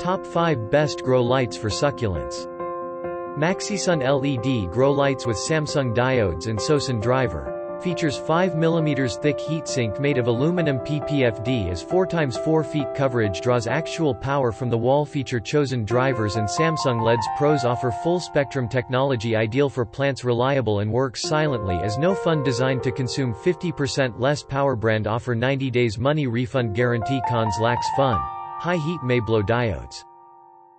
Top 5 Best Grow Lights for Succulents. MAXSISUN LED Grow Lights with Samsung diodes and SOSEN driver. Features 5 mm thick heatsink made of aluminum PPFD as 4x4 feet coverage. Draws actual power from the wall. Feature chosen drivers and Samsung LEDs. Pros: offer full spectrum technology ideal for plants, reliable and works silently as no fun, designed to consume 50% less power. Brand offer 90 days money refund guarantee. Cons: lacks fun, high heat, may blow diodes.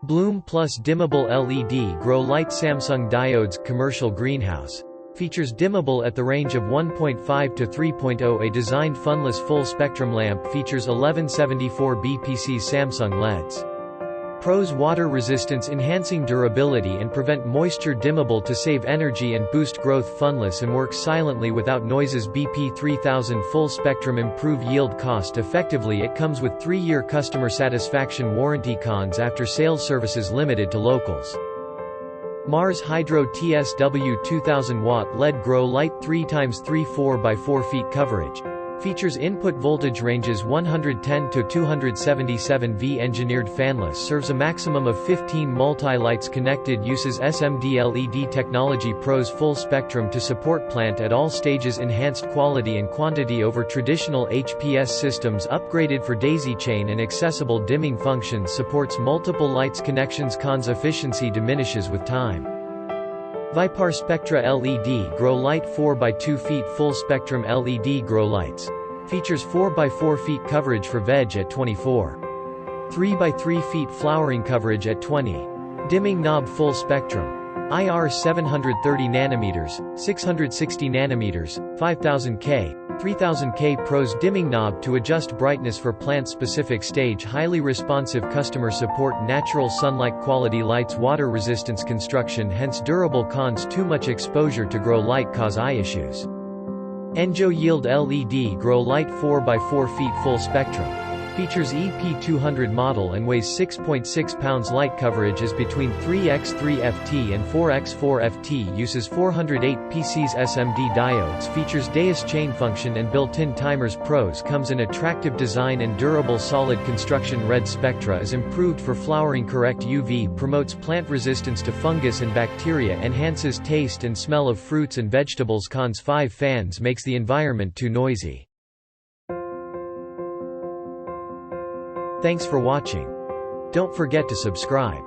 Bloom Plus Dimmable LED Grow Light Samsung diodes commercial greenhouse. Features dimmable at the range of 1.5 to 3.0. A designed funless full spectrum lamp. Features 1174 BPC Samsung LEDs. Pros: water resistance, enhancing durability and prevent moisture. Dimmable to save energy and boost growth. Funless and works silently without noises. BP 3000 Full spectrum, improve yield. Cost effectively. It comes with 3-year customer satisfaction warranty. Cons: after sales services limited to locals. Mars Hydro TSW 2000 watt LED Grow Light 3x3 4x4 feet coverage. Features input voltage ranges 110 to 277 V. Engineered fanless, serves a maximum of 15 multi-lights connected. Uses SMD LED technology. Pros: full spectrum to support plant at all stages. Enhanced quality and quantity over traditional HPS systems. Upgraded for daisy chain and accessible dimming functions. Supports multiple lights connections. Cons: efficiency diminishes with time. VIPARSPECTRA LED Grow Light 4x2 feet full spectrum LED grow lights. Features 4x4 feet coverage for veg at 24. 3x3 feet flowering coverage at 20. Dimming knob full spectrum. IR 730 nm, 660 nm, 5000K, 3000K. Pros: dimming knob to adjust brightness for plant-specific stage. Highly responsive customer support. Natural sunlight quality. Lights water resistance construction, hence durable. Cons: too much exposure to grow light cause eye issues. ENJOYIELD LED Grow Light 4x4 feet full spectrum. Features EP200 model and weighs 6.6 pounds. Light coverage is between 3x3 FT and 4x4 FT. Uses 408 PCs SMD diodes. Features DIODES chain function and built-in timers. Pros: comes in attractive design and durable solid construction. Red Spectra is improved for flowering. Correct UV. Promotes plant resistance to fungus and bacteria. Enhances taste and smell of fruits and vegetables. Cons: 5 fans makes the environment too noisy. Thanks for watching. Don't forget to subscribe.